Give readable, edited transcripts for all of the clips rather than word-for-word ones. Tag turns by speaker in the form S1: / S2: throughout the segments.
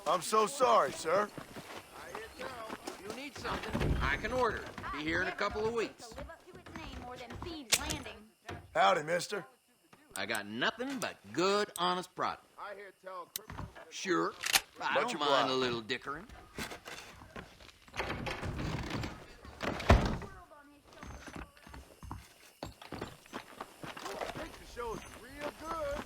S1: I'm so sorry, sir.
S2: If you need something, I can order it. Be here in a couple of weeks.
S3: Live up to its name more than Thieves Landing.
S1: Howdy, mister.
S2: I got nothing but good, honest product. Sure, I
S1: Much
S2: don't mind
S1: obliged.
S2: a little dickering.
S1: I think the show's real good.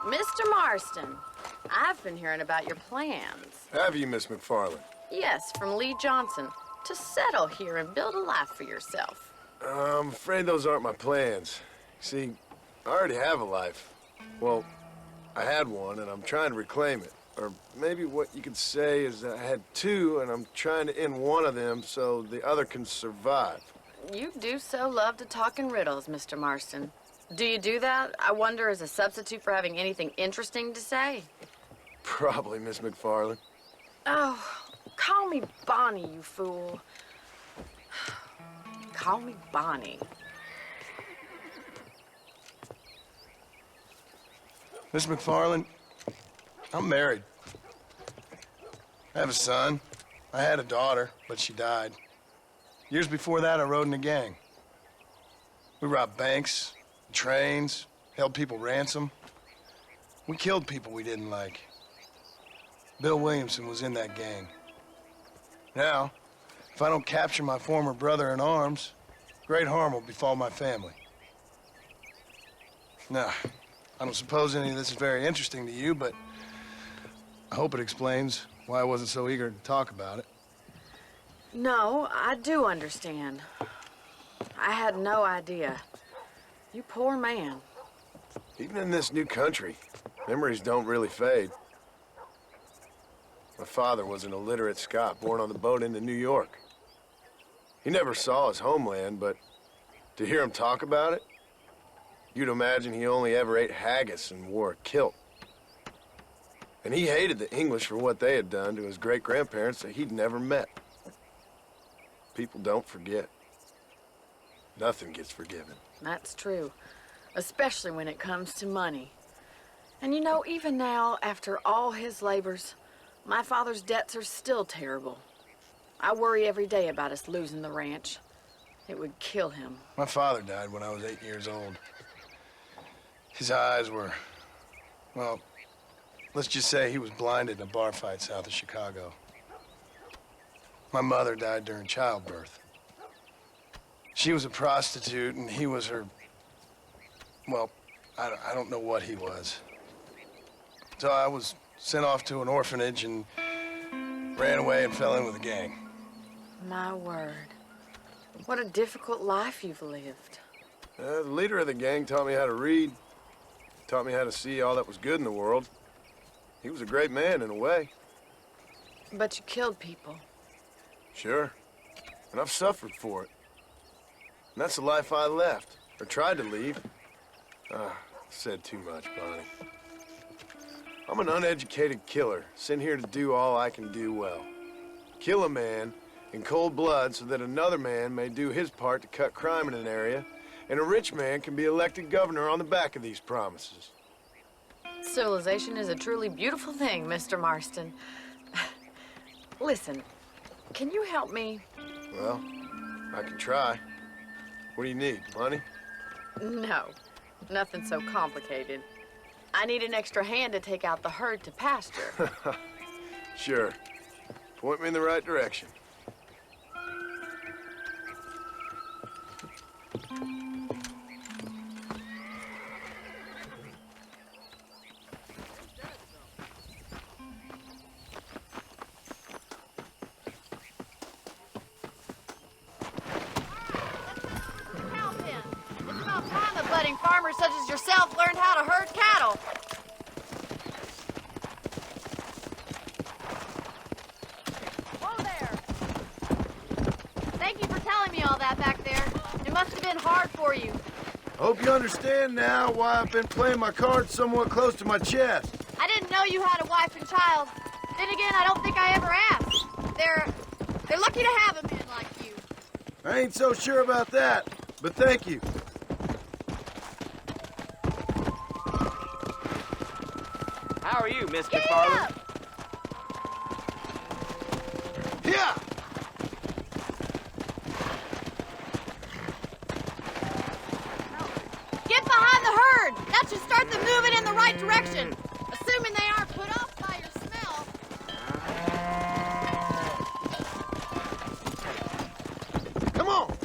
S4: Mr. Marston, I've been hearing about your plans.
S1: Have you, Miss McFarland?
S4: Yes, from Lee Johnson, to settle here and build a life for yourself.
S1: I'm afraid those aren't my plans. See, I already have a life. Well, I had one, and I'm trying to reclaim it. Or maybe what you could say is that I had two, and I'm trying to end one of them so the other can survive.
S4: You do so love to talk in riddles, Mr. Marston. Do you do that, I wonder, as a substitute for having anything interesting to say?
S1: Probably, Miss McFarland.
S4: Oh, call me Bonnie, you fool. Call me Bonnie.
S1: Miss McFarland, I'm married. I have a son. I had a daughter, but she died. Years before that, I rode in a gang. We robbed banks, trains, held people ransom. We killed people we didn't like. Bill Williamson was in that gang. Now, if I don't capture my former brother in arms, great harm will befall my family. Now, I don't suppose any of this is very interesting to you, but I hope it explains why I wasn't so eager to talk about it.
S4: No, I do understand. I had no idea. You poor man.
S1: Even in this new country, memories don't really fade. My father was an illiterate Scot born on the boat into New York. He never saw his homeland, but to hear him talk about it, you'd imagine he only ever ate haggis and wore a kilt. And he hated the English for what they had done to his great-grandparents that he'd never met. People don't forget. Nothing gets forgiven.
S4: That's true, especially when it comes to money. And you know, even now, after all his labors, my father's debts are still terrible. I worry every day about us losing the ranch. It would kill him.
S1: My father died when I was 8 years old. His eyes were, well, let's just say he was blinded in a bar fight south of Chicago. My mother died during childbirth. She was a prostitute, and he was her, well, I don't know what he was. So I was sent off to an orphanage and ran away and fell in with a gang.
S4: My word. What a difficult life you've lived.
S1: The leader of the gang taught me how to read, taught me how to see all that was good in the world. He was a great man in a way.
S4: But you killed people.
S1: Sure. And I've suffered for it. And that's the life I left, or tried to leave. Said too much, Bonnie. I'm an uneducated killer, sent here to do all I can do well. Kill a man in cold blood so that another man may do his part to cut crime in an area, and a rich man can be elected governor on the back of these promises.
S4: Civilization is a truly beautiful thing, Mr. Marston. Listen, can you help me?
S1: Well, I can try. What do you need, money?
S4: No, nothing so complicated. I need an extra hand to take out the herd to pasture.
S1: Sure. Point me in the right direction.
S3: It's about time a budding farmer such as yourself learned how to herd cattle. Whoa there! Thank you for telling me all that back there. It must have been hard for you.
S5: Hope you understand now why I've been playing my cards somewhat close to my chest.
S3: I didn't know you had a wife and child. Then again, I don't think I ever asked. They're lucky to have a man like you.
S5: I ain't so sure about that, but thank you.
S6: How are you, Miss
S3: Get
S6: McFarland?
S3: up!
S5: Yeah!
S3: Get behind the herd! That should start them moving in the right direction. Assuming they aren't put off by your smell.
S5: Come on!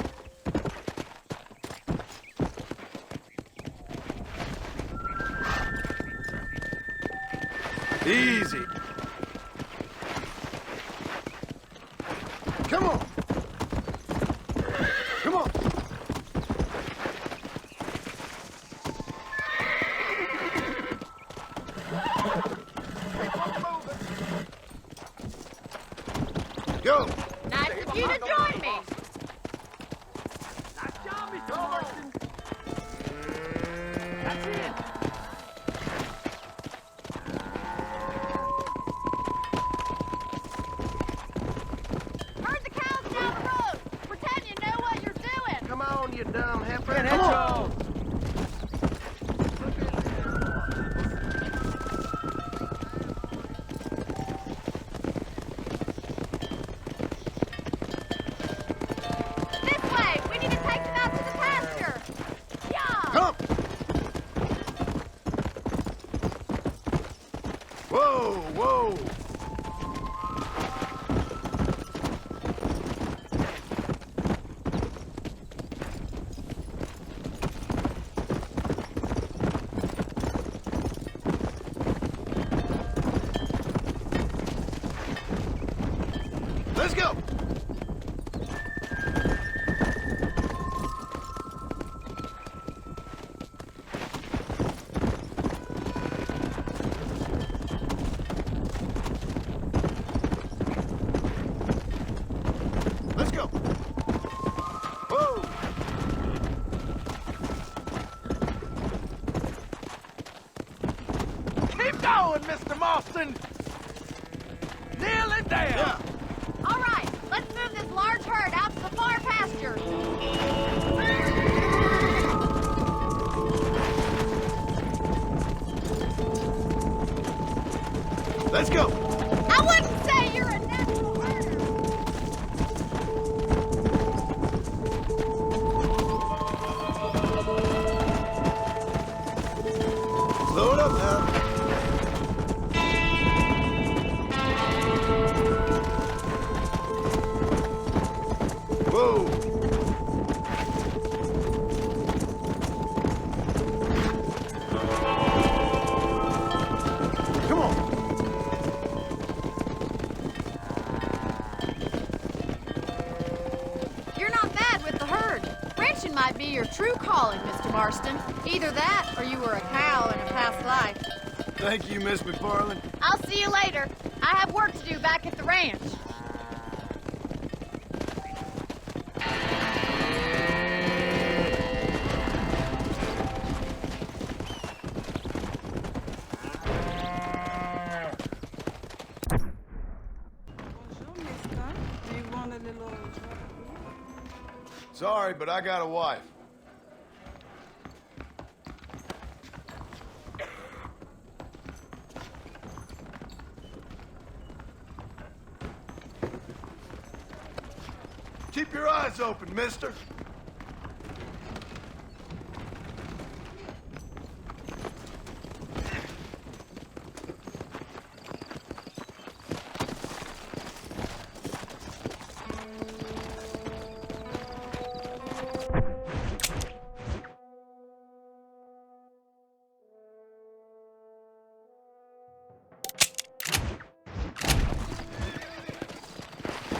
S5: Easy. Come on! Come on! Go!
S3: Nice of you to join me. Herd the cows down the road. Pretend you know what you're doing.
S5: Come on, you dumb heifer.
S6: Come on!
S3: This way. We need to take them out to the pasture. Yeah.
S5: Come! Whoa, whoa! Let's go! Let's go! Whoa!
S6: Keep going, Mr. Marston! Nearly there!
S5: Yeah!
S3: All right. Let's move this large herd out to the far pasture.
S5: Let's go!
S3: I wouldn't say you're a natural herder.
S5: Slow it up now. Whoa! Come on!
S3: You're not mad with the herd. Ranching might be your true calling, Mr. Marston. Either that, or you were a cow in a past life.
S5: Thank you, Miss McFarland.
S3: I'll see you later. I have work to do back at the ranch.
S7: Bonjour, mister. Do you want a little...
S5: Sorry, but I got a wife. Keep your eyes open, mister.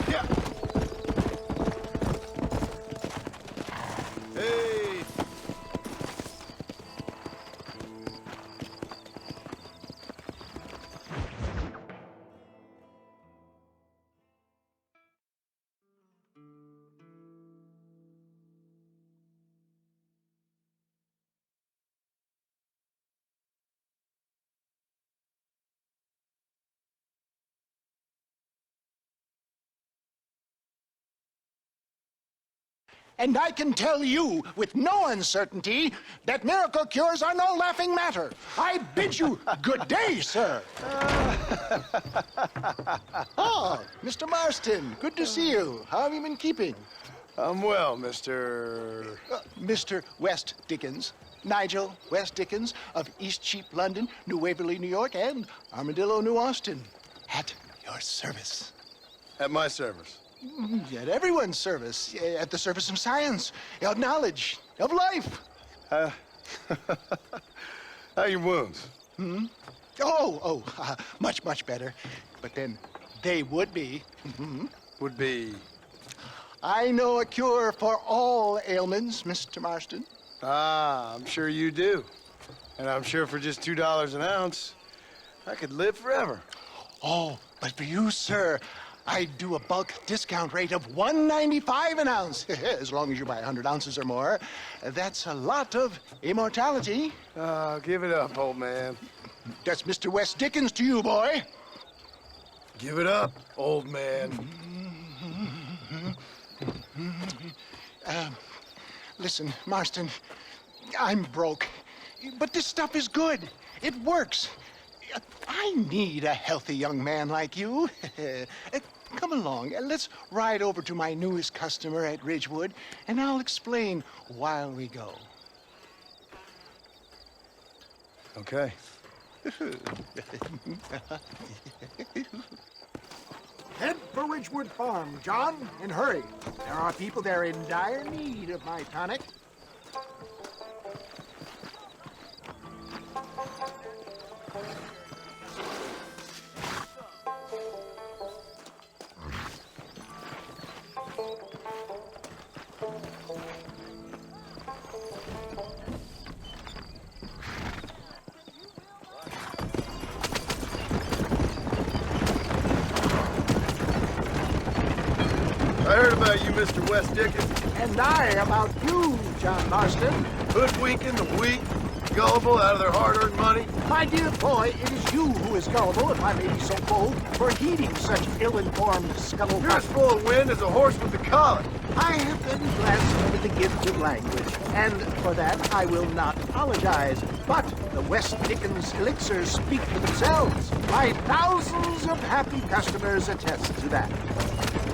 S5: Yeah.
S8: And I can tell you with no uncertainty that miracle cures are no laughing matter. I bid you good day, sir. Oh, Mr. Marston, good to see you. How have you been keeping?
S1: I'm well, Mr.
S8: Mr. West Dickens. Nigel West Dickens of East Cheap, London, New Waverly, New York, and Armadillo, New Austin. At your service.
S1: At my service.
S8: At everyone's service. At the service of science, of knowledge, of life.
S1: How are your wounds?
S8: Much, much better. But then they would be.
S1: Would be...
S8: I know a cure for all ailments, Mr. Marston.
S1: Ah, I'm sure you do. And I'm sure for just $2 an ounce, I could live forever.
S8: Oh, but for you, sir, I do a bulk discount rate of $1.95 an ounce. As long as you buy 100 ounces or more. That's a lot of immortality.
S1: Give it up, old man.
S8: That's Mr. West Dickens to you, boy.
S1: Give it up, old man.
S8: Listen, Marston, I'm broke. But this stuff is good. It works. I need a healthy young man like you. Come along, and let's ride over to my newest customer at Ridgewood, and I'll explain while we go.
S1: Okay.
S8: Head for Ridgewood Farm, John, and hurry. There are people there in dire need of my tonic.
S1: I heard about you, Mr. West Dickens.
S8: And I about you, John Marston.
S1: Hoodwinking the weak, gullible out of their hard-earned money.
S8: My dear boy, it is you who is gullible, if I may be so bold, for heeding such ill-informed scuttle.
S1: You're as full of wind as a horse with the collar.
S8: I have been blessed with the gift of language, and for that I will not apologize. But the West Dickens elixirs speak for themselves. My thousands of happy customers attest to that.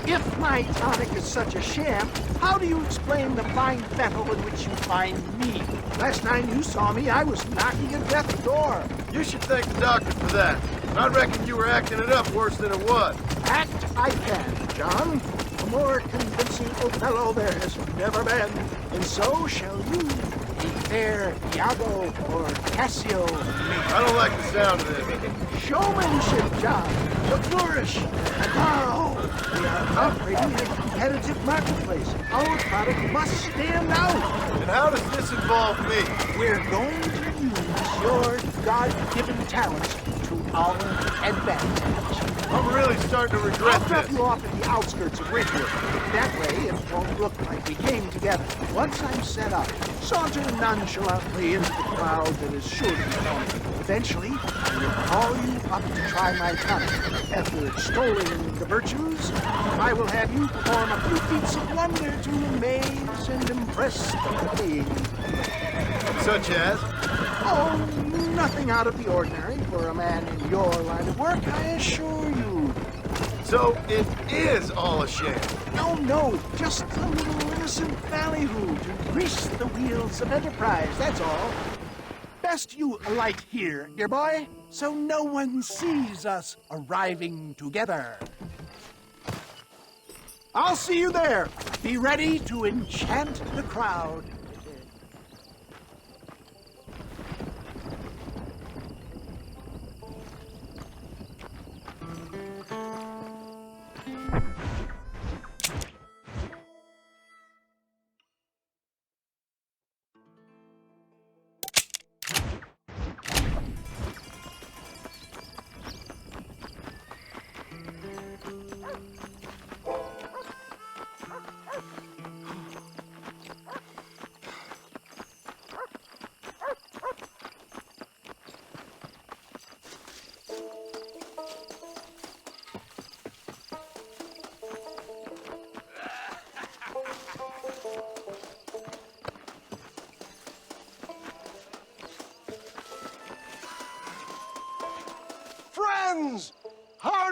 S8: If my tonic is such a sham, how do you explain the fine fettle in which you find me? Last time you saw me, I was knocking at death's door.
S1: You should thank the doctor for that. I reckon you were acting it up worse than it was.
S8: Act I can, John. A more convincing Othello there has never been. And so shall you, a fair Iago or Cassio.
S1: I don't like the sound of this.
S8: Showmanship, John. The flourish. And now, we are operating in a competitive marketplace. Our product must stand out.
S1: And how does this involve me?
S8: We're going to use your God-given talents to our advantage.
S1: I'm really starting to regret
S8: I'll drop
S1: this.
S8: you off at the outskirts of Ridgewood. That way, it won't look like we came together. Once I'm set up, saunter nonchalantly into the crowd that is sure to be coming. Eventually, I will call you up to try my tonic. After extolling the virtues, I will have you perform a few feats of wonder to amaze and impress the paying.
S1: Such as?
S8: Oh, nothing out of the ordinary for a man in your line of work, I assure you.
S1: So it is all a sham.
S8: No, just a little innocent ballyhoo to grease the wheels of enterprise, that's all. Best you alight here, dear boy, so no one sees us arriving together. I'll see you there. Be ready to enchant the crowd.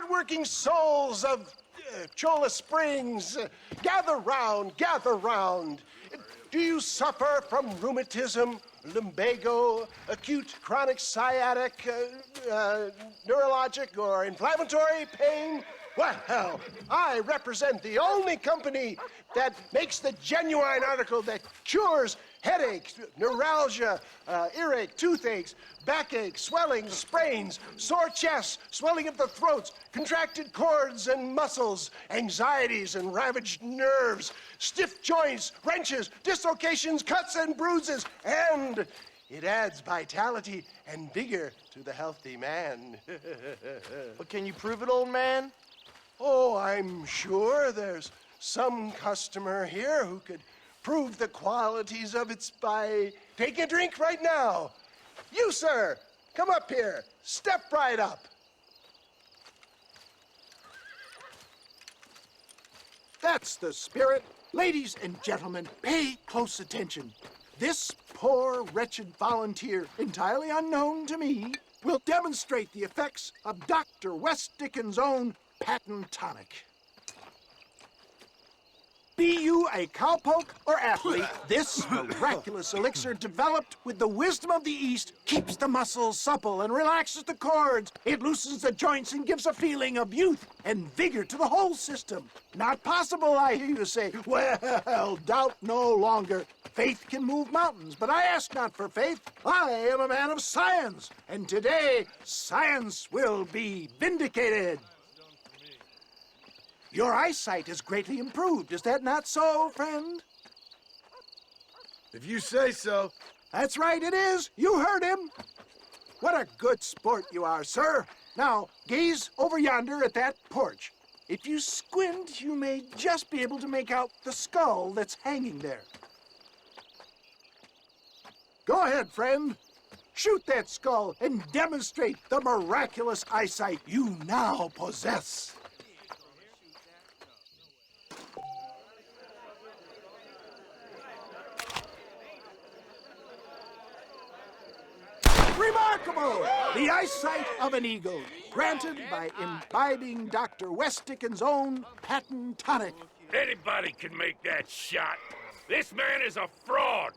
S9: hardworking souls of Cholla Springs, gather round, gather round. Do you suffer from rheumatism, lumbago, acute chronic sciatic, neurologic, or inflammatory pain? Well, I represent the only company that makes the genuine article that cures headaches, neuralgia, earache, toothaches, backache, swelling, sprains, sore chests, swelling of the throats, contracted cords and muscles, anxieties and ravaged nerves, stiff joints, wrenches, dislocations, cuts and bruises, and it adds vitality and vigor to the healthy man.
S5: But can you prove it, old man?
S9: Oh, I'm sure there's some customer here who could prove the qualities of it by taking a drink right now. You, sir, come up here. Step right up.
S8: That's the spirit. Ladies and gentlemen, pay close attention. This poor, wretched volunteer, entirely unknown to me, will demonstrate the effects of Dr. West Dickens' own patent tonic. Be you a cowpoke or athlete, this miraculous elixir developed with the wisdom of the East keeps the muscles supple and relaxes the cords. It loosens the joints and gives a feeling of youth and vigor to the whole system. Not possible, I hear you say. Well, doubt no longer. Faith can move mountains, but I ask not for faith. I am a man of science, and today science will be vindicated. Your eyesight is greatly improved. Is that not so, friend?
S5: If you say so.
S8: That's right, it is. You heard him. What a good sport you are, sir. Now, gaze over yonder at that porch. If you squint, you may just be able to make out the skull that's hanging there. Go ahead, friend. Shoot that skull and demonstrate the miraculous eyesight you now possess. Remarkable! The eyesight of an eagle, granted by imbibing Dr. West Dickens' own patent tonic.
S10: Anybody can make that shot. This man is a fraud.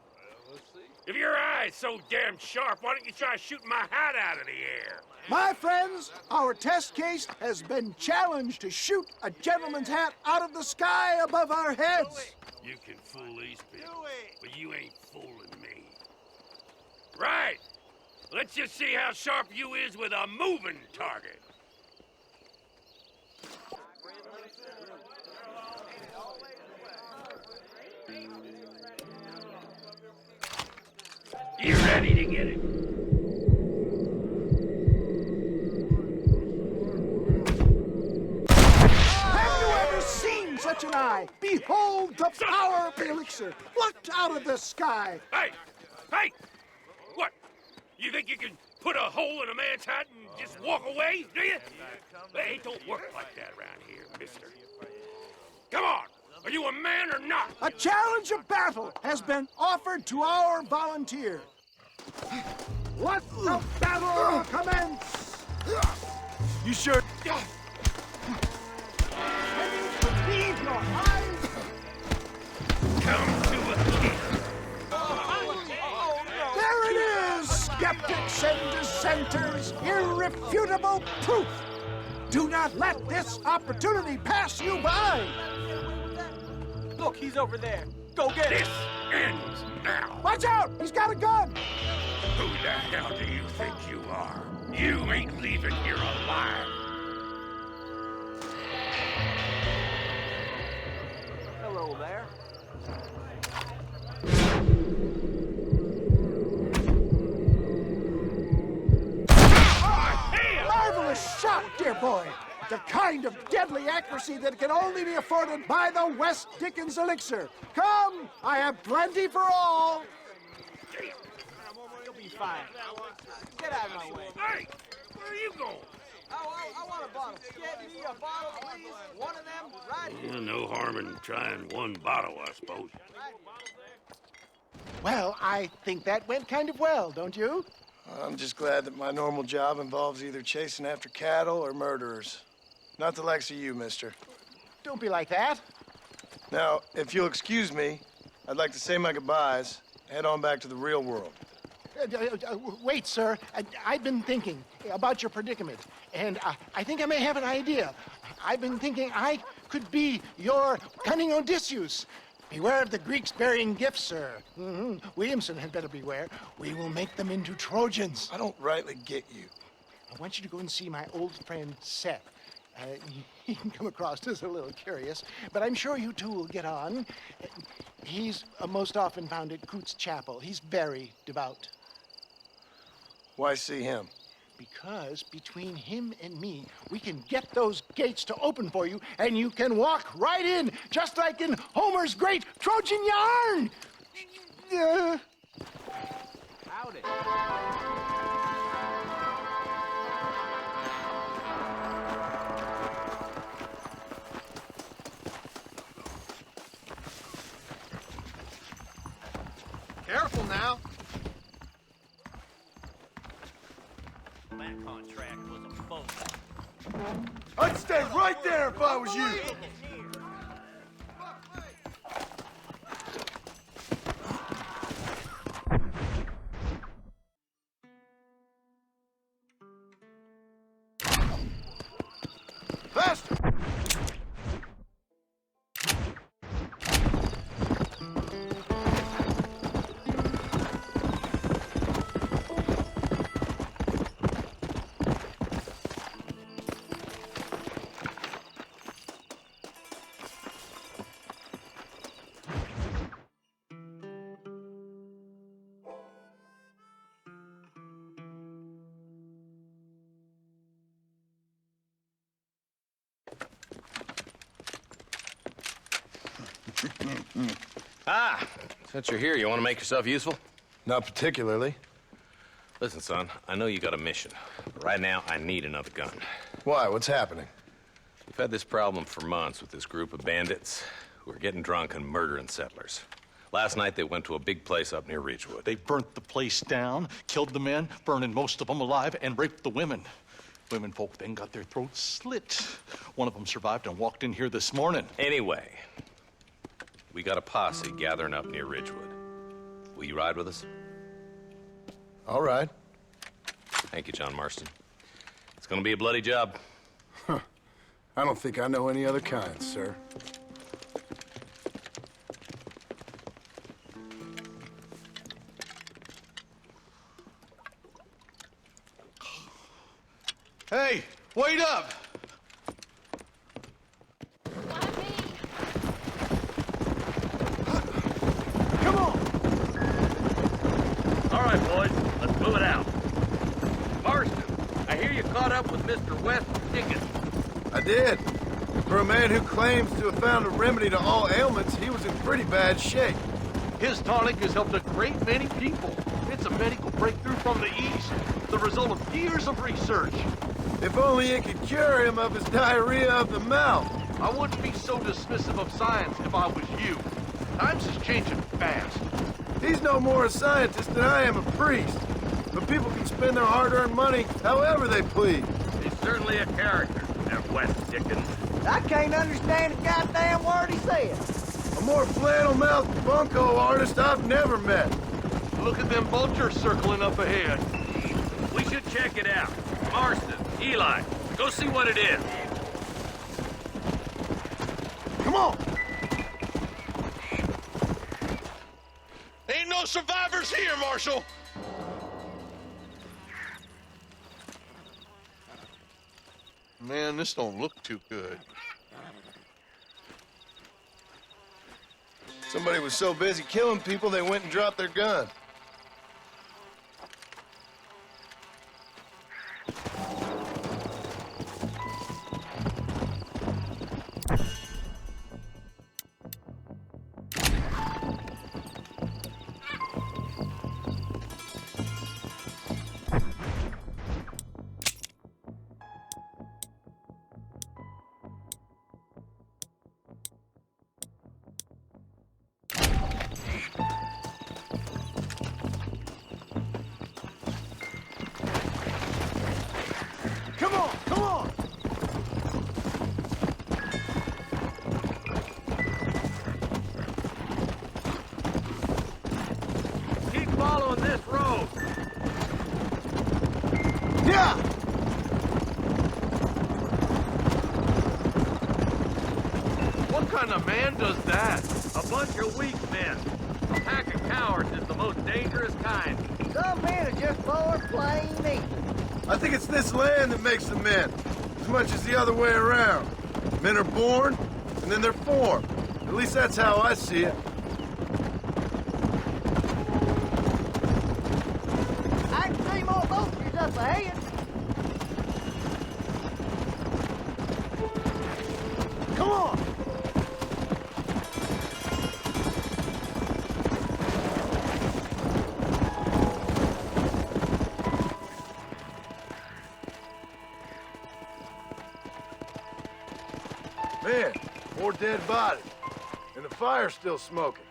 S10: If your eye's so damn sharp, why don't you try shooting my hat out of the air?
S8: My friends, our test case has been challenged to shoot a gentleman's hat out of the sky above our heads.
S10: You can fool these people, but you ain't fooling me. Right. Let's just see how sharp you is with a moving target. You ready to get it?
S8: Have you ever seen such an eye? Behold the power of the elixir, plucked out of the sky.
S10: Hey! Hey! What? You think you can put a hole in a man's hat and just walk away, do you? Hey, it don't work like that around here, mister. Come on! Are you a man or not?
S8: A challenge of battle has been offered to our volunteer. Let the battle commence!
S5: You sure?
S8: Can you believe your eyes?
S10: Come to a king.
S8: There it is! Skeptics and dissenters, irrefutable proof! Do not let this opportunity pass you by!
S6: Look, he's over there. Go get him.
S10: This ends now.
S8: Watch out! He's got a gun!
S10: Who the hell do you think you are? You ain't leaving here alive.
S6: Hello there.
S8: Marvelous shot, dear boy! The kind of deadly accuracy that can only be afforded by the West Dickens elixir. Come, I have plenty for all.
S6: You'll be fine. Get out of my way.
S10: Hey, where are you going?
S6: I want a bottle. Get me a bottle, please. One of them right here.
S10: No harm in trying one bottle, I suppose.
S9: Well, I think that went kind of well, don't you?
S1: I'm just glad that my normal job involves either chasing after cattle or murderers. Not the likes of you, mister.
S8: Don't be like that.
S1: Now, if you'll excuse me, I'd like to say my goodbyes, head on back to the real world.
S8: Wait, sir. I've been thinking about your predicament, and I think I may have an idea. I've been thinking I could be your cunning Odysseus. Beware of the Greeks burying gifts, sir. Williamson had better beware. We will make them into Trojans.
S1: I don't rightly get you.
S8: I want you to go and see my old friend Seth. He can come across as a little curious, but I'm sure you two will get on. He's most often found at Coots Chapel. He's very devout.
S1: Why see him?
S8: Because between him and me, we can get those gates to open for you, and you can walk right in, just like in Homer's great Trojan yarn!
S6: Howdy.
S5: Careful now.
S11: That contract was a phone.
S5: I'd stay right there if I was you. Faster!
S12: Since you're here, you want to make yourself useful?
S1: Not particularly.
S12: Listen, son, I know you got a mission, but right now I need another gun.
S1: Why? What's happening?
S12: We've had this problem for months with this group of bandits who are getting drunk and murdering settlers. Last night they went to a big place up near Ridgewood.
S13: They burnt the place down, killed the men, burning most of them alive, and raped the women. Women folk then got their throats slit. One of them survived and walked in here this morning.
S12: Anyway, we got a posse gathering up near Ridgewood. Will you ride with us?
S1: All right.
S12: Thank you, John Marston. It's gonna be a bloody job.
S1: Huh. I don't think I know any other kind, sir.
S13: Hey, wait up!
S8: Come on!
S10: All right, boys, let's move it out. Marston, I hear you caught up with Mr. West Dickens.
S5: I did. For a man who claims to have found a remedy to all ailments, he was in pretty bad shape.
S13: His tonic has helped a great many people. It's a medical breakthrough from the East, the result of years of research.
S5: If only it could cure him of his diarrhea of the mouth.
S13: I wouldn't be so dismissive of science if I was you. Times is changing fast.
S5: He's no more a scientist than I am a priest. But people can spend their hard-earned money however they please.
S10: He's certainly a character, that West Dickens.
S6: I can't understand a goddamn word he said.
S5: A more flannel-mouthed bunco artist I've never met.
S13: Look at them vultures circling up ahead.
S10: We should check it out. Marston, Eli, go see what it is.
S5: Come on!
S13: Ain't no survivors here, Marshal! Man, this don't look too good.
S1: Somebody was so busy killing people, they went and dropped their gun.
S10: road!
S5: Yeah!
S11: What kind of man does that? A bunch of weak men. A pack of cowards is the most dangerous kind.
S6: Some men are just born plain meat.
S5: I think it's this land that makes the men, as much as the other way around. Men are born, and then they're formed. At least that's how I see it.
S6: I can see more vultures up ahead.
S5: Come on! Man, more dead bodies. And the fire's still smoking.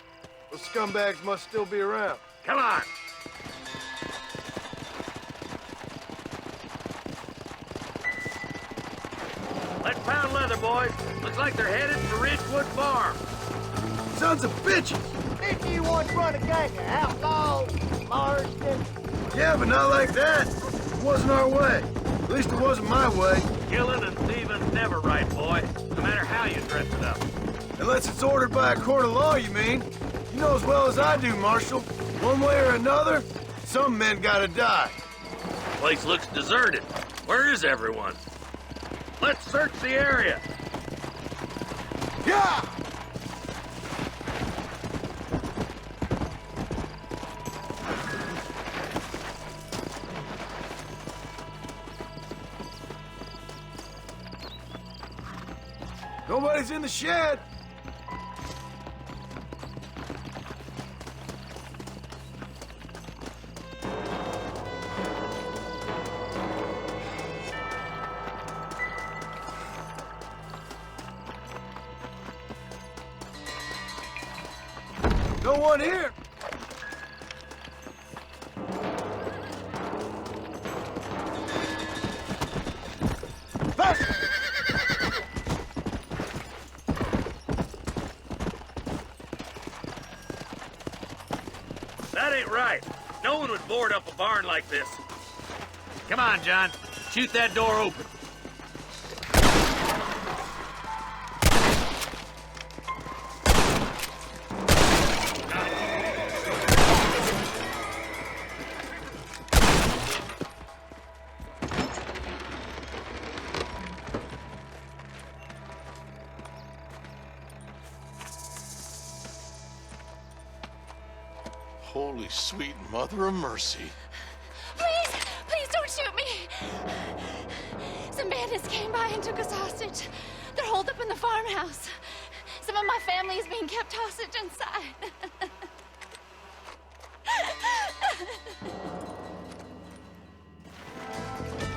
S5: Those scumbags must still be around.
S10: Come on! Let's pound leather, boys. Looks like they're headed for Ridgewood Farm.
S5: Sons of bitches!
S6: Didn't you once run a gang of outlaws, Marston?
S5: Yeah, but not like that. It wasn't our way. At least it wasn't my way.
S11: Killing and thieving's never right, boy. No matter how you dress it up.
S5: Unless it's ordered by a court of law, you mean? You know as well as I do, Marshal. One way or another, some men gotta die.
S11: Place looks deserted. Where is everyone? Let's search the area.
S5: Yeah! Nobody's in the shed. No one here. Faster!
S11: That ain't right. No one would board up a barn like this. Come on, John. Shoot that door open.
S13: Holy sweet mother of mercy.
S14: Please, please don't shoot me. Some bandits came by and took us hostage. They're holed up in the farmhouse. Some of my family is being kept hostage inside.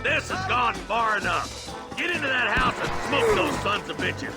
S11: This has gone far enough. Get into that house and smoke those sons of bitches.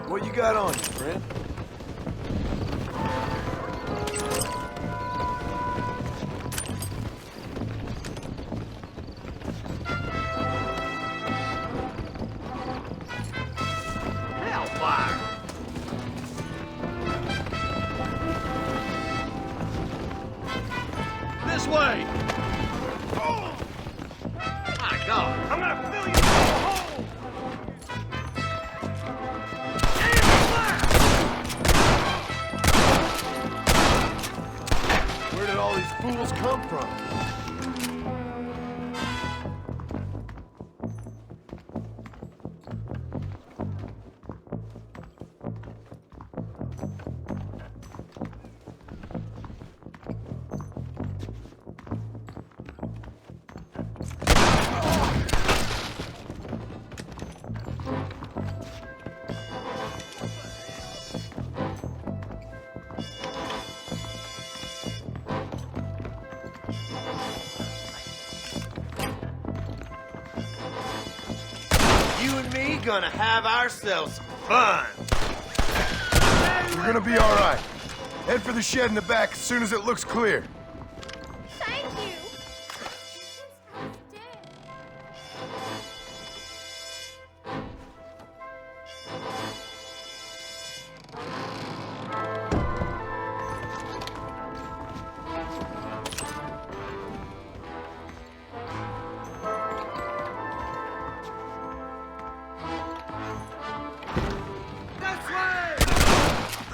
S5: What you got on you, friend?
S11: Hellfire! This way! Oh! My God! I'm gonna fill you with a hole!
S5: Where did all these fools come from? gonna have ourselves fun.
S1: You're gonna be all right. Head for the shed in the back as soon as it looks clear.
S14: Thank you.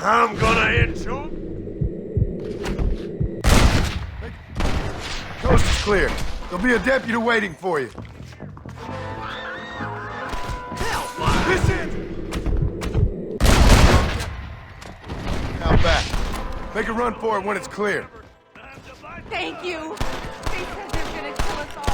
S5: I'm gonna enjoy.
S1: Coast is clear. There'll be a deputy waiting for you. Listen! Now back. Make a run for it when it's clear.
S7: Thank you. They said they were gonna kill us all.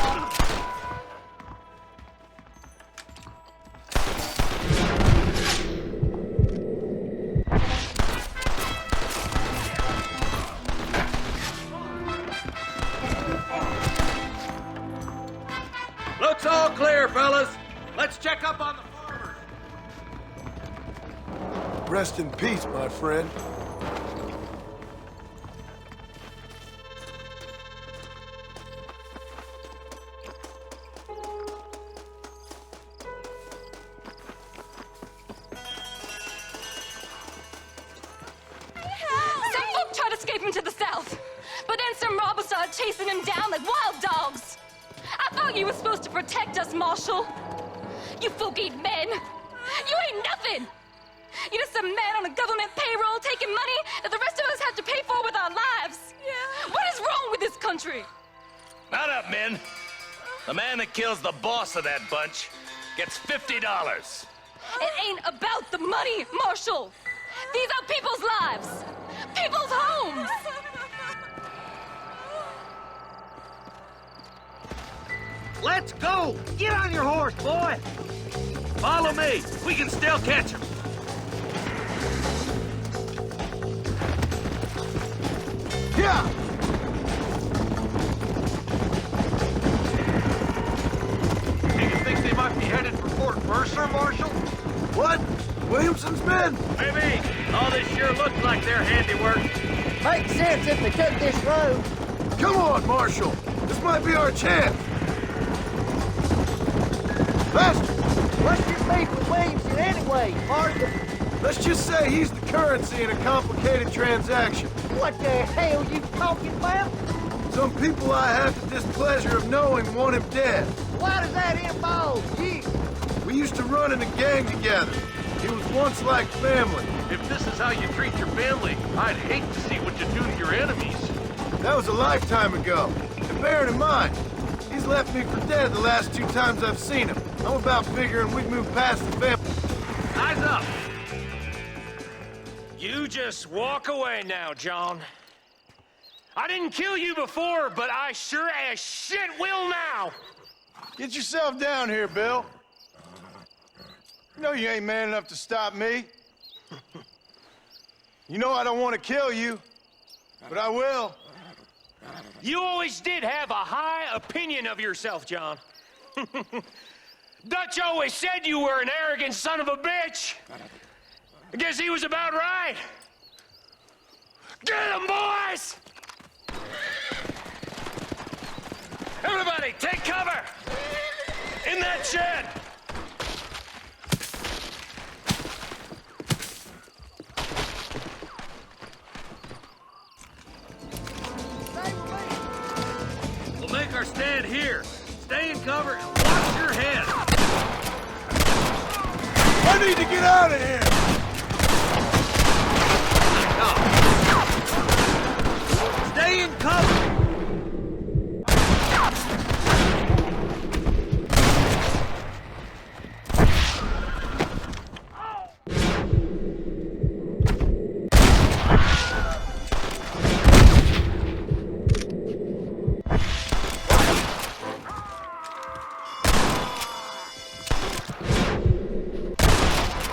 S11: Looks all clear, fellas. Let's check up on the farmers.
S1: Rest in peace, my friend.
S14: Some folk tried to escape him to the south, but then some robbers started chasing him down like wild dogs. I thought you were supposed to protect us, Marshal. You folk ain't men. You ain't nothing. You're just a man on a government payroll taking money that the rest of us have to pay for with our lives. Yeah. What is wrong with this country?
S12: Not up, men. The man that kills the boss of that bunch gets $50.
S14: It ain't about the money, Marshal. These are people's lives, people's homes.
S11: Let's go! Get on your horse, boy! Follow me. We can still catch him.
S1: Yeah!
S11: Do you think they might be headed for Fort Mercer, Marshal?
S5: What? Williamson's men?
S11: Maybe. All this sure looks like their handiwork.
S6: Makes sense if they took this road.
S5: Come on, Marshal. This might be our chance. Lester!
S6: What's your beef with Williamson anyway, Marshal?
S5: Let's just say he's the currency in a complicated transaction.
S6: What the hell you talking about?
S5: Some people I have the displeasure of knowing want him dead.
S6: Why does that involve you?
S5: We used to run in a gang together. He was once like family.
S11: If this is how you treat your family, I'd hate to see what you do to your enemies.
S5: That was a lifetime ago. And bearing in mind, he's left me for dead the last 2 times I've seen him. I'm about figuring we've moved past the family.
S11: Eyes up!
S10: You just walk away now, John. I didn't kill you before, but I sure as shit will now.
S1: Get yourself down here, Bill. You know you ain't man enough to stop me. You know I don't want to kill you, but I will.
S10: You always did have a high opinion of yourself, John. Dutch always said you were an arrogant son of a bitch. I guess he was about right. Get him, boys! Everybody, take cover! In that shed!
S11: We'll make our stand here. Stay in cover and watch your head.
S5: I need to get out of here!
S11: Stay in cover!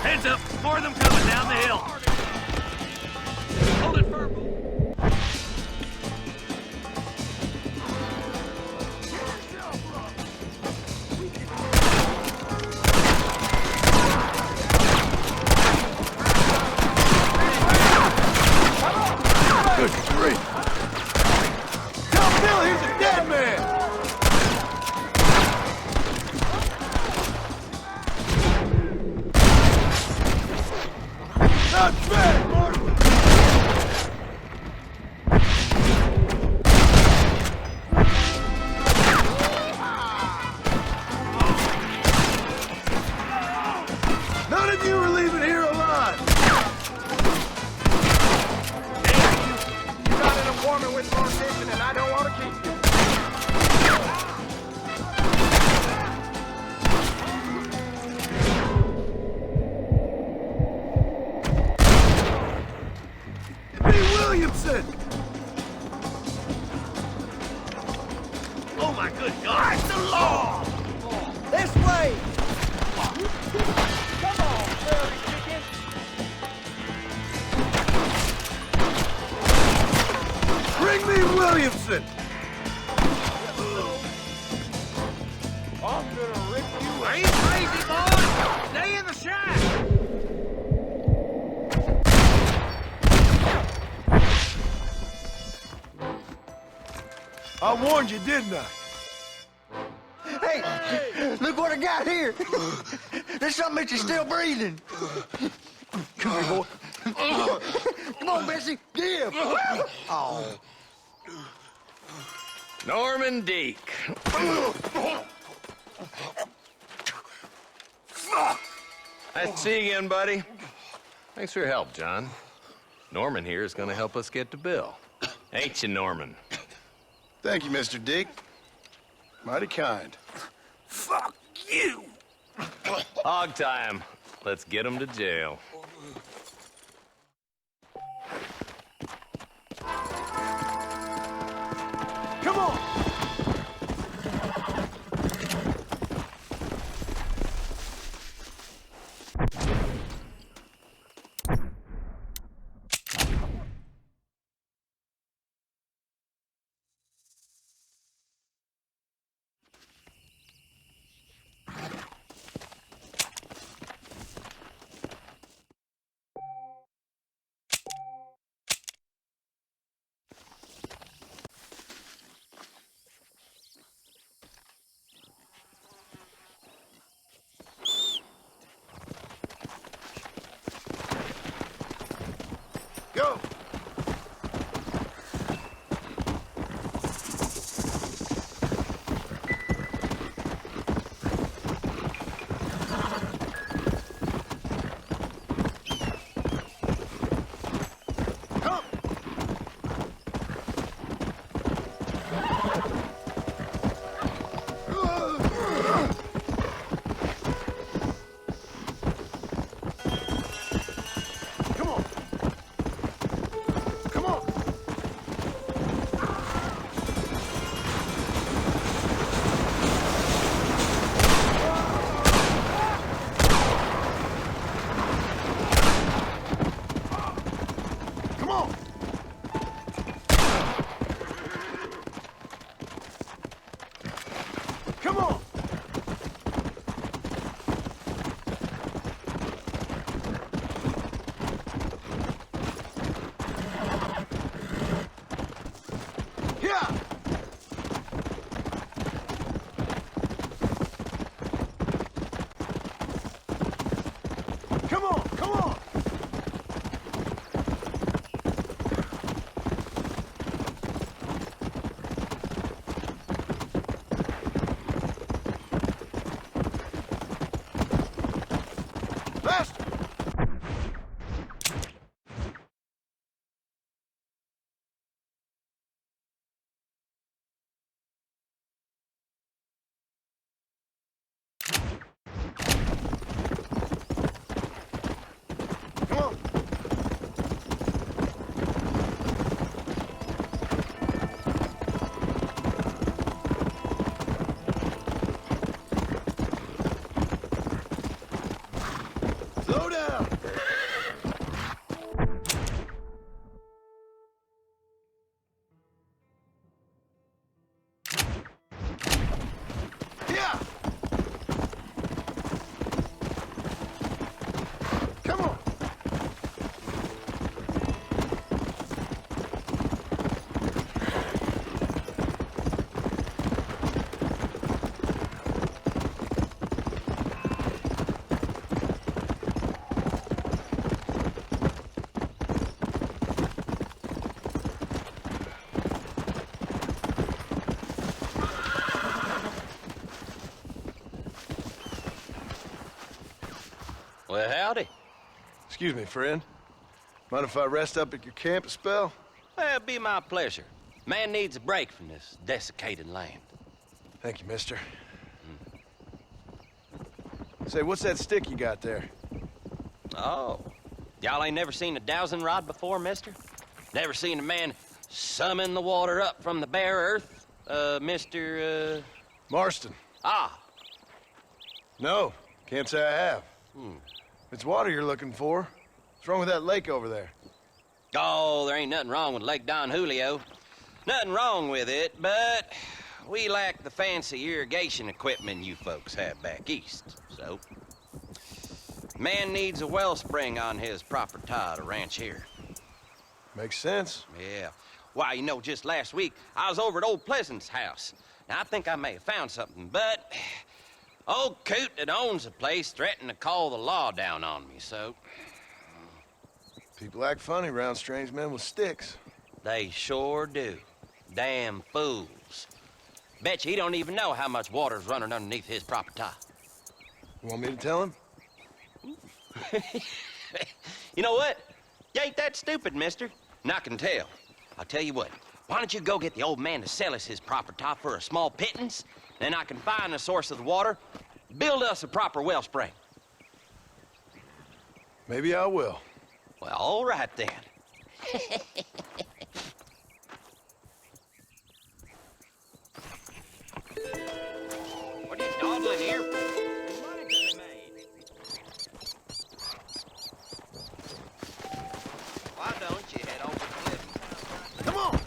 S10: Hands up! More than
S5: not fair, Martin! None of you are leaving here alive!
S6: You got an informant with your station, and I don't want to keep you.
S5: Williamson!
S11: Oh my good God!
S6: That's the law! This way! Come on, prairie chicken!
S5: Bring me Williamson!
S6: I'm gonna rip you
S10: I ain't crazy, boy! Stay in the shack!
S5: I warned you, didn't I?
S6: Hey, look what I got here. There's something that you're still breathing. Come here, boy. Come on, Bessie, give. Oh.
S12: Norman Deek. Nice to see you again, buddy. Thanks for your help, John. Norman here is going to help us get to Bill. Ain't you, Norman?
S1: Thank you, Mr. Deek. Mighty kind.
S10: Fuck you!
S12: Hog time. Let's get him to jail.
S5: Come on!
S1: Go! Excuse me, friend. Mind if I rest up at your camp a spell?
S15: Well, it'd be my pleasure. Man needs a break from this desiccated land.
S1: Thank you, mister. Say, what's that stick you got there?
S15: Oh. Y'all ain't never seen a dowsing rod before, mister? Never seen a man summon the water up from the bare earth? Mr.
S1: Marston.
S15: Ah.
S1: No, can't say I have. It's water you're looking for. What's wrong with that lake over there?
S15: Oh, there ain't nothing wrong with Lake Don Julio. Nothing wrong with it, but we lack the fancy irrigation equipment you folks have back east, so... Man needs a wellspring on his property to ranch here.
S1: Makes sense.
S15: Yeah. Why, you know, just last week, I was over at old Pleasant's house. Now, I think I may have found something, but... Old coot that owns the place threatened to call the law down on me, so...
S1: People act funny around strange men with sticks.
S15: They sure do. Damn fools. Bet you he don't even know how much water's running underneath his property.
S1: You want me to tell him?
S15: You know what? You ain't that stupid, mister. And I can tell. I'll tell you what. Why don't you go get the old man to sell us his property for a small pittance? Then I can find the source of the water, build us a proper wellspring.
S1: Maybe I will.
S15: Well, all right then. What are you dawdling here for? There's money to be made. Why don't you head over to Cliff?
S1: Come on!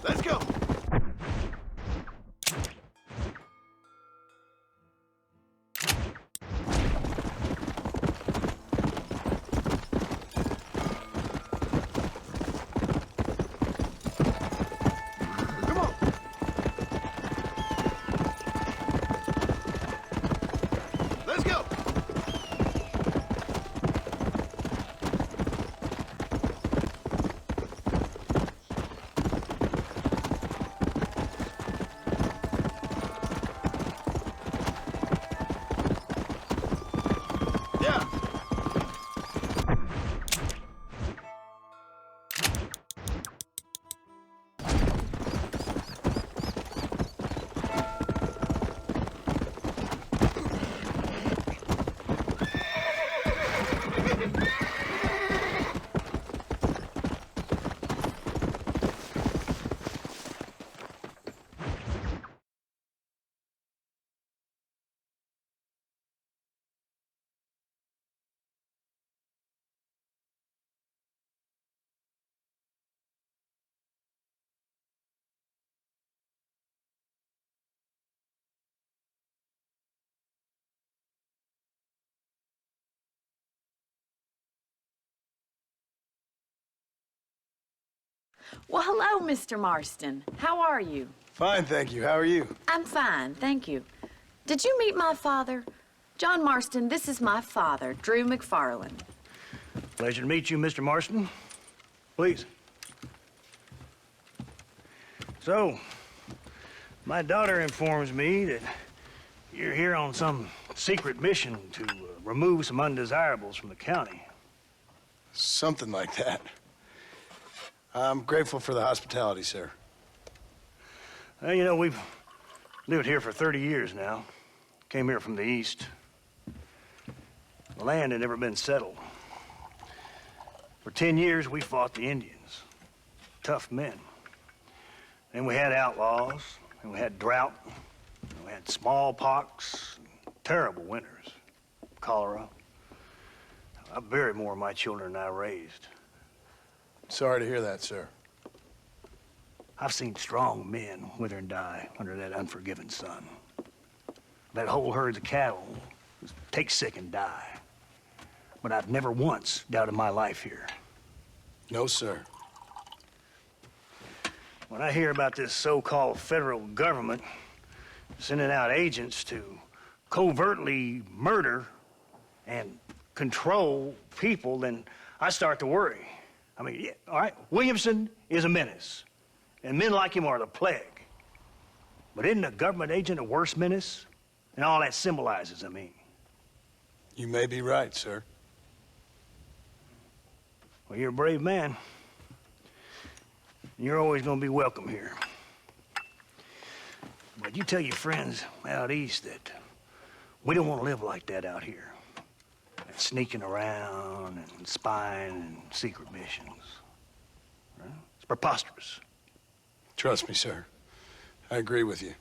S1: Let's go! Let's go! Yeah.
S4: Well, hello, Mr. Marston. How are you?
S1: Fine, thank you. How are you?
S4: I'm fine, thank you. Did you meet my father? John Marston, this is my father, Drew McFarland.
S6: Pleasure to meet you, Mr. Marston. Please. So, my daughter informs me that you're here on some secret mission to remove some undesirables from the county.
S1: Something like that. I'm grateful for the hospitality, sir.
S6: Well, you know, we've lived here for 30 years now. Came here from the east. The land had never been settled. For 10 years, we fought the Indians. Tough men. Then we had outlaws, and we had drought, and we had smallpox, terrible winters, cholera. I buried more of my children than I raised.
S1: Sorry to hear that, sir.
S6: I've seen strong men wither and die under that unforgiving sun. That whole herds of cattle take sick and die. But I've never once doubted my life here.
S1: No, sir.
S6: When I hear about this so-called federal government sending out agents to covertly murder and control people, then I start to worry. I mean, yeah, all right, Williamson is a menace, and men like him are the plague. But isn't a government agent a worse menace? And all that symbolizes, I mean.
S1: You may be right, sir.
S6: Well, you're a brave man. You're always gonna be welcome here. But you tell your friends out east that we don't want to live like that out here. Sneaking around and spying and secret missions. Right? It's preposterous.
S1: Trust me, sir. I agree with you.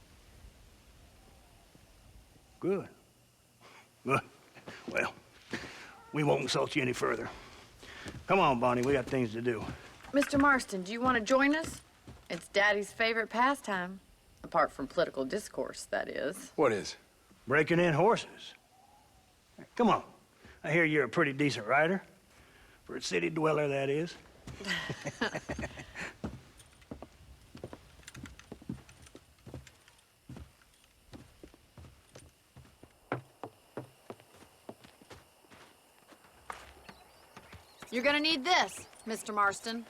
S6: Good. Good. Well, we won't insult you any further. Come on, Bonnie, we got things to do.
S4: Mr. Marston, do you want to join us? It's Daddy's favorite pastime. Apart from political discourse, that is.
S1: What is?
S6: Breaking in horses. Come on. I hear you're a pretty decent rider. For a city dweller, that is.
S3: You're gonna need this, Mr. Marston.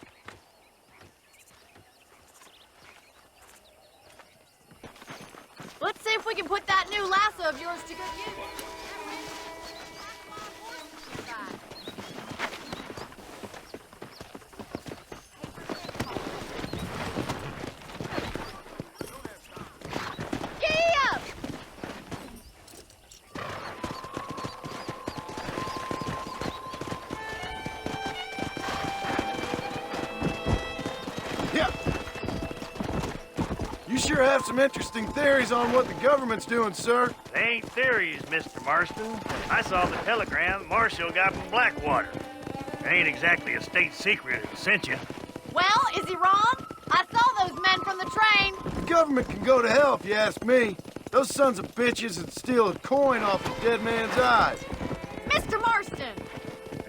S3: Let's see if we can put that new lasso of yours to good use.
S5: You sure have some interesting theories on what the government's doing, sir.
S6: They ain't theories, Mr. Marston. I saw the telegram Marshall got from Blackwater. It ain't exactly a state secret it sent you.
S3: Well, is he wrong? I saw those men from the train.
S5: The government can go to hell if you ask me. Those sons of bitches would steal a coin off a dead man's eyes.
S3: Mr. Marston!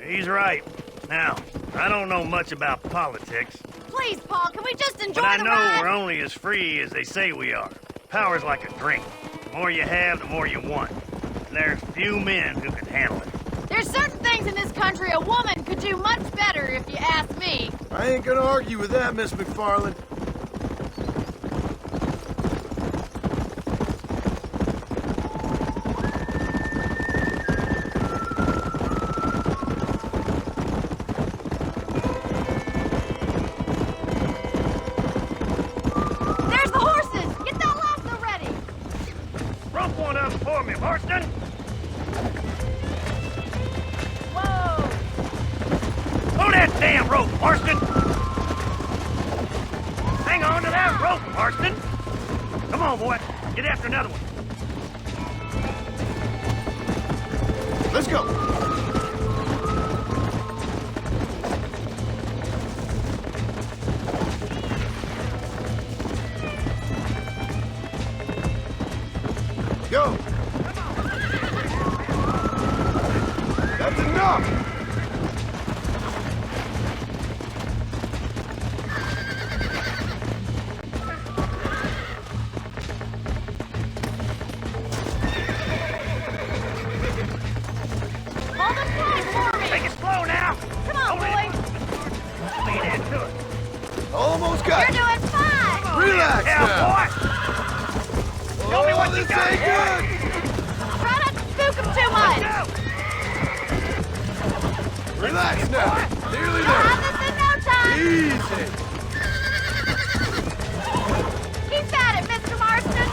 S6: He's right. Now, I don't know much about politics.
S3: Please, Paul, can we just enjoy
S6: But I
S3: the
S6: know
S3: ride?
S6: we're only as free as they say we are. Power's like a drink. The more you have, the more you want. And there's few men who can handle it.
S3: There's certain things in this country a woman could do much better, if you ask me.
S5: I ain't gonna argue with that, Miss McFarland.
S3: There's the horses! Get that lasso ready!
S6: Rope one up for me, Marston!
S3: Whoa!
S6: Throw that damn rope, Marston! Hang on to that rope, Marston! Come on, boy. Get after another one.
S5: Let's go. Go. That's enough.
S3: Hold us tight for me!
S6: Take it slow now.
S3: Come on, boy!
S6: Lean into it.
S5: Almost got
S3: You're
S5: you.
S3: doing fine!
S5: Relax now.
S6: boy! Show me what you
S5: this
S6: got
S5: ain't
S6: here.
S5: good.
S3: Try not to spook him too much!
S5: Relax now. Nearly
S3: You'll
S5: there.
S3: have this in no time!
S5: Easy.
S3: Keep at it, Mr. Marston!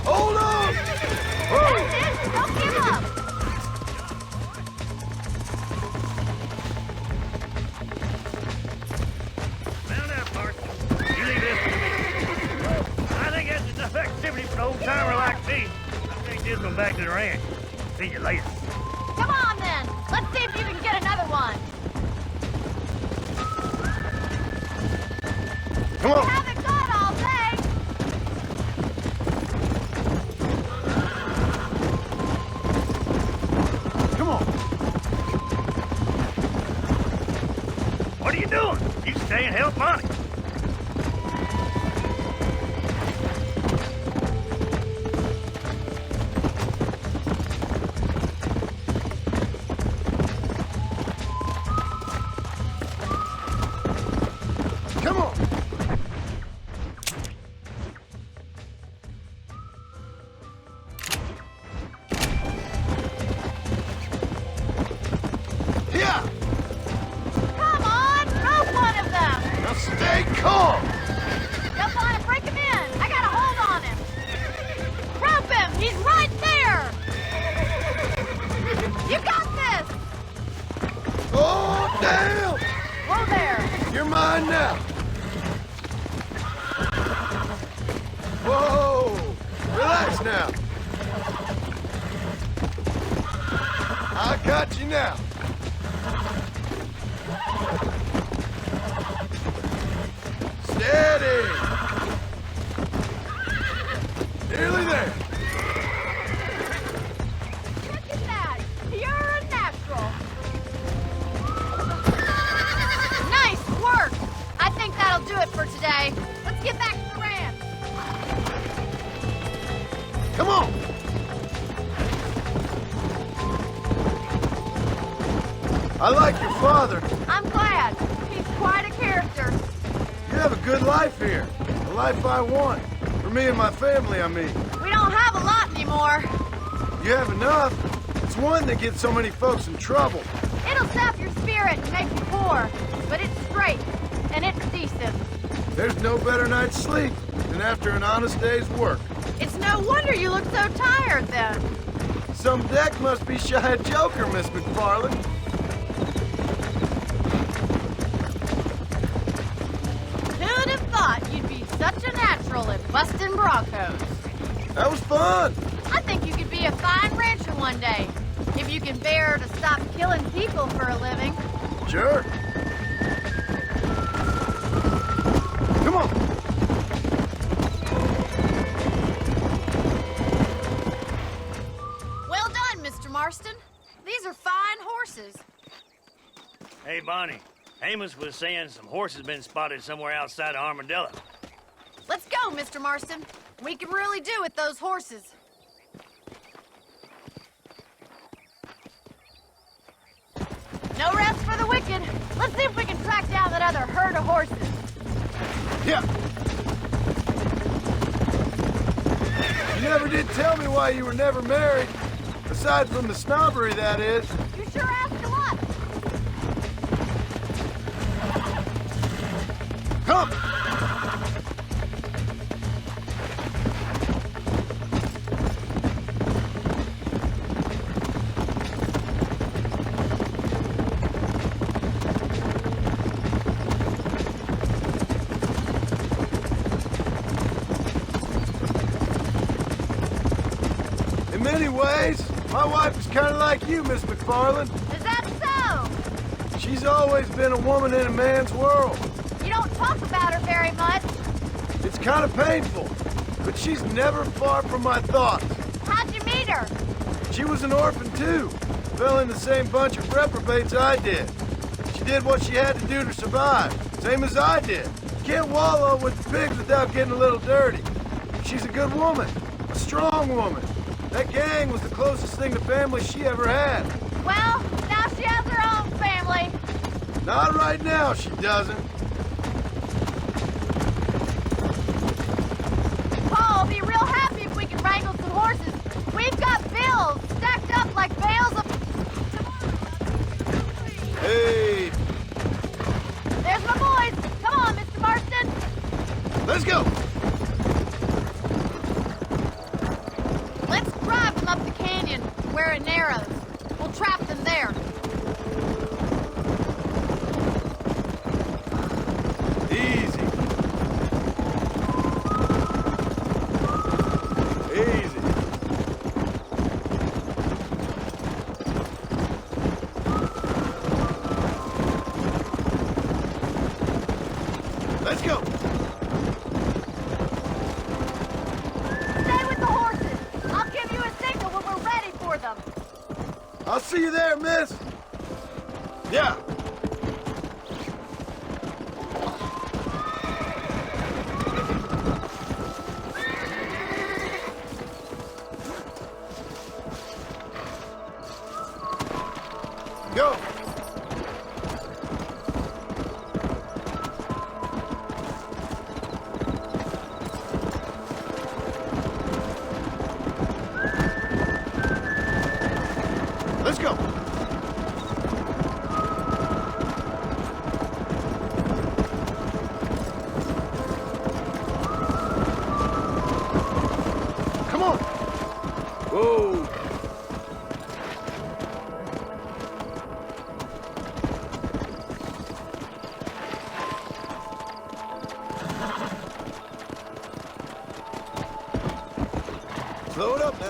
S5: Hold on.
S3: That's it! Don't give up!
S6: Mount up, Marston. You leave this to me. I think that's enough activity for an old-timer like me. I think this one back to the ranch. See you later.
S3: Come on, then! Let's see if you can get another one!
S5: Come on.
S3: Haven't got all day!
S5: Come on.
S6: What are you doing? You stay and help Monty.
S5: calm!
S3: Jump on and break him in. I got a hold on him. Rope him. He's right there. You got this.
S5: Oh, damn!
S3: Whoa there.
S5: You're mine now. Whoa! Relax now. I got you now. Steady. Nearly there.
S3: Look at that. You're a natural. Nice work. I think that'll do it for today. Let's get back to the ranch.
S5: Come on. I like your father.
S3: I'm glad. He's quite a character.
S5: You have a good life here. The life I want. For me and my family, I mean.
S3: We don't have a lot anymore.
S5: You have enough. It's one that gets so many folks in trouble.
S3: It'll sap your spirit and make you poor. But it's straight. And it's decent.
S5: There's no better night's sleep than after an honest day's work.
S3: It's no wonder you look so tired then.
S5: Some deck must be shy of Joker, Miss McFarland.
S3: Who'd have thought you'd be such a natural at busting Broncos?
S5: That was fun.
S3: I think you could be a fine rancher one day. If you can bear to stop killing people for a living.
S5: Sure. Come on.
S3: Well done, Mr. Marston. These are fine horses.
S6: Hey, Bonnie. Amos was saying some horses been spotted somewhere outside of Armadillo.
S3: Let's go, Mr. Marston. We can really do with those horses. No rest for the wicked. Let's see if we can track down that other herd of horses.
S5: Yeah. You never did tell me why you were never married. Aside from the snobbery, that is.
S3: You sure asked a lot.
S5: Come! In many ways, my wife is kind of like you, Miss McFarland.
S3: Is that so?
S5: She's always been a woman in a man's world.
S3: You don't talk about her very much.
S5: It's kind of painful, but she's never far from my thoughts.
S3: How'd you meet her?
S5: She was an orphan, too. Fell in the same bunch of reprobates I did. She did what she had to do to survive, same as I did. Can't wallow with the pigs without getting a little dirty. She's a good woman, a strong woman. That gang was the closest thing to family she ever had.
S3: Well, now she has her own family.
S5: Not right now, she doesn't.
S3: Paul will be real happy if we can wrangle some horses. We've got bills stacked up like bales of...
S5: Hey!
S3: There's my boys. Come on, Mr. Marston.
S5: Let's go!
S3: Let's drive them up the canyon where it narrows. We'll trap them there.
S5: Easy. Easy. Let's go.
S3: Stay with the horses. I'll give you a signal when we're ready for them.
S5: I'll see you there, miss. Yeah. Go. Let's go.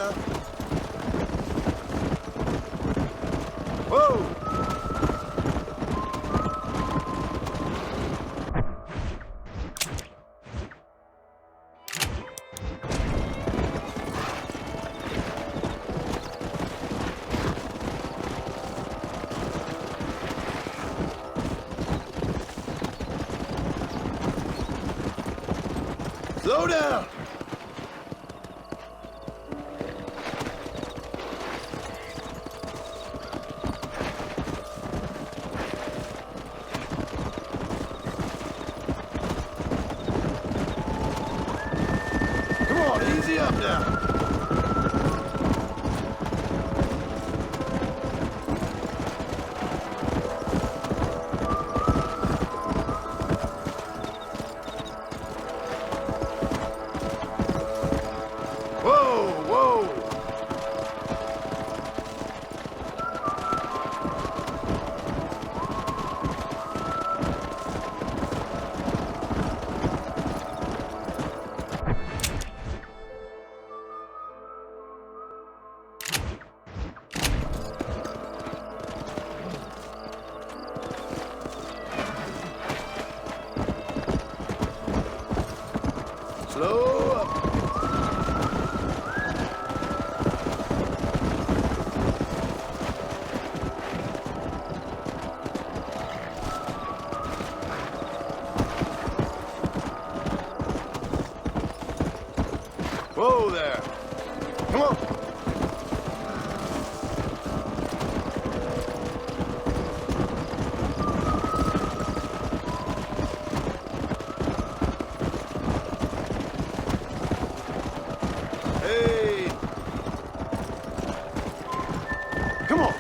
S5: now. Whoa! Slow down! Come on, easy up now. Slow up. Whoa there. Come on. Hey. Come on.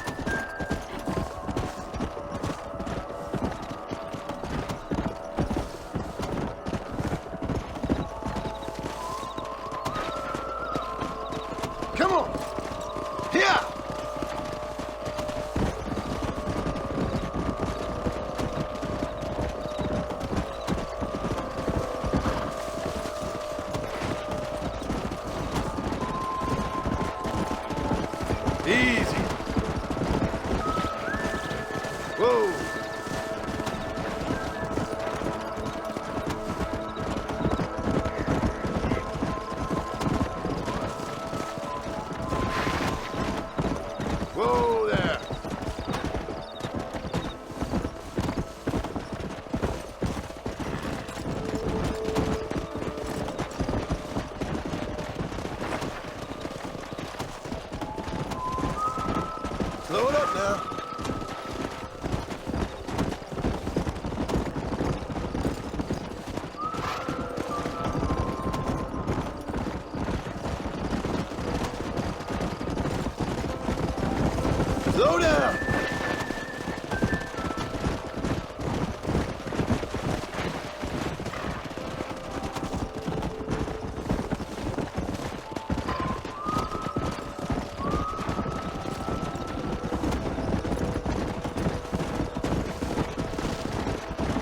S5: Come on! Here! Easy. Whoa. Whoa there. Slow it up now. Slow down.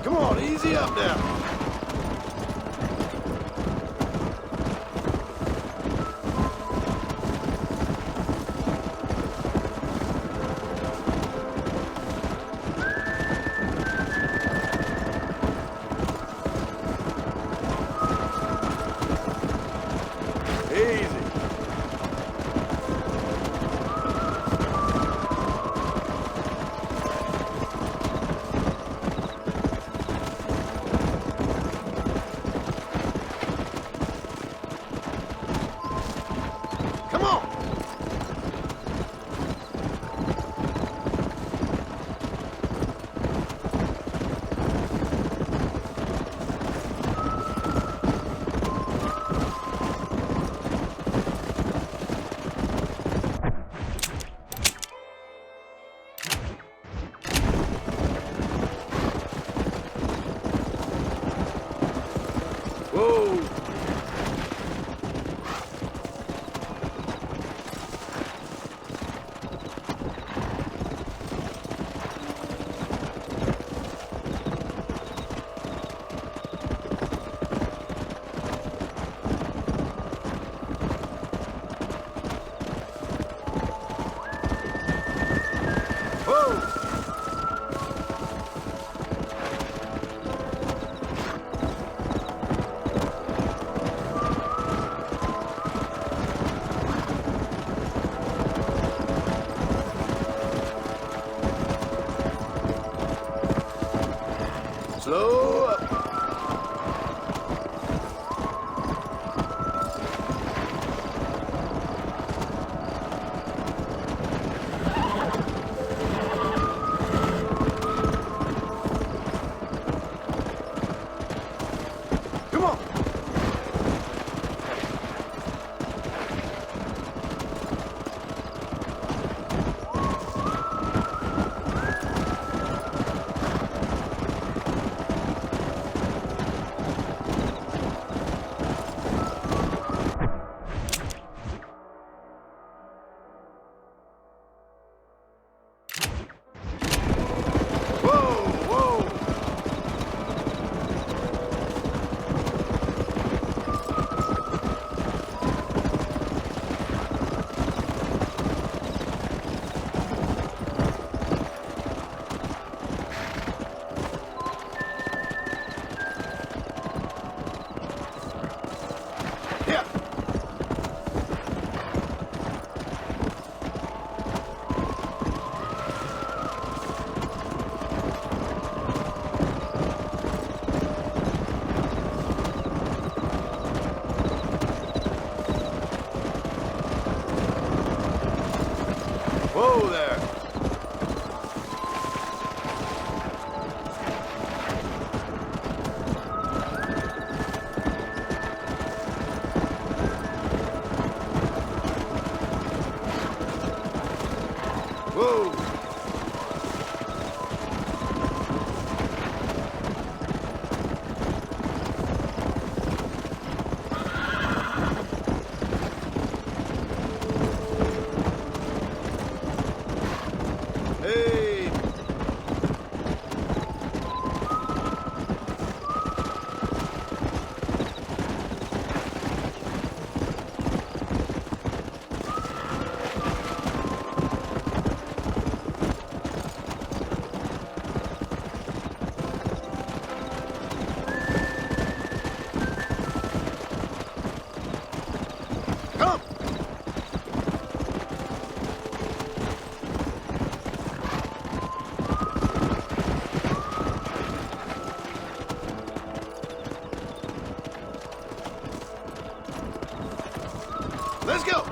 S5: Come on, easy up now. Easy. Come on. Whoa. Slow up. Come on. Whoa there. Whoa. Hey. Come. Let's go.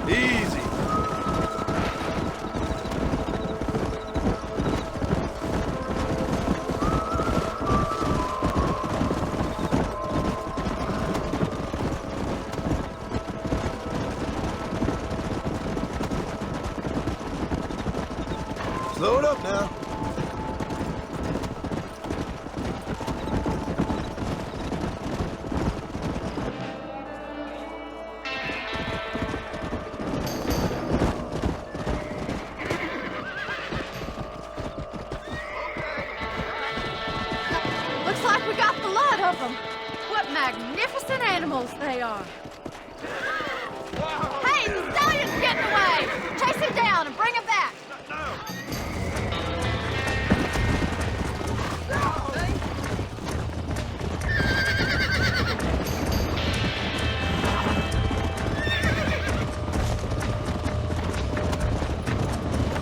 S5: Easy. Slow it up now.
S3: Looks like we got the lot of them. What magnificent animals they are. Hey, the stallion's getting away! Chase him down and bring him back!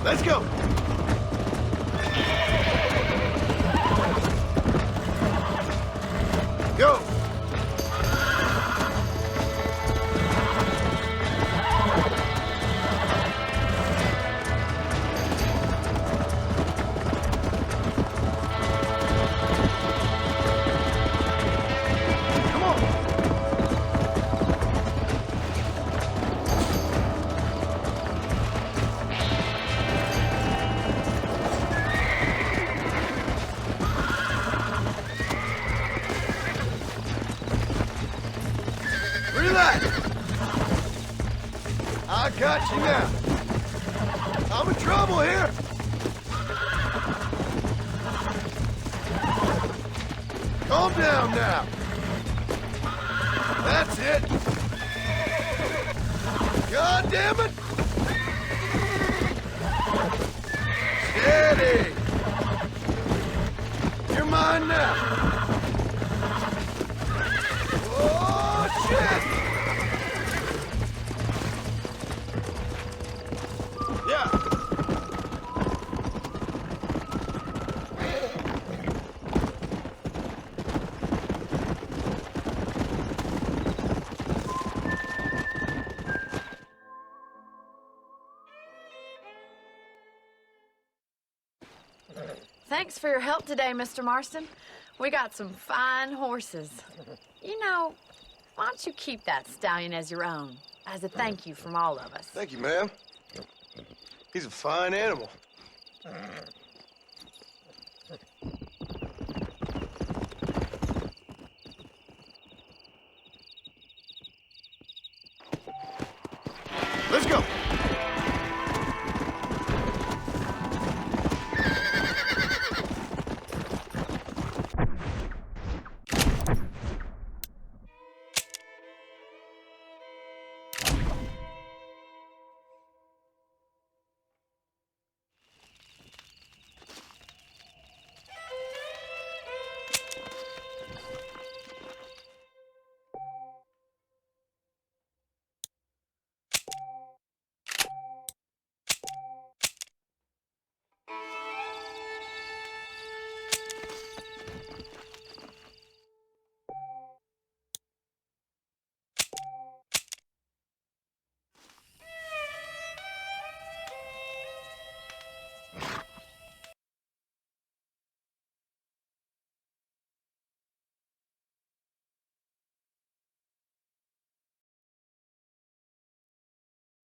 S5: Let's go. Go. Come on. Relax. I got you now. I'm in trouble here. Calm down now. That's it. God damn it. Steady. You're mine going now? Oh, shit! Yeah.
S4: Thanks for your help today, Mr. Marston. We got some fine horses. You know, why don't you keep that stallion as your own, as a thank you from all of us?
S1: Thank you, ma'am. He's a fine animal.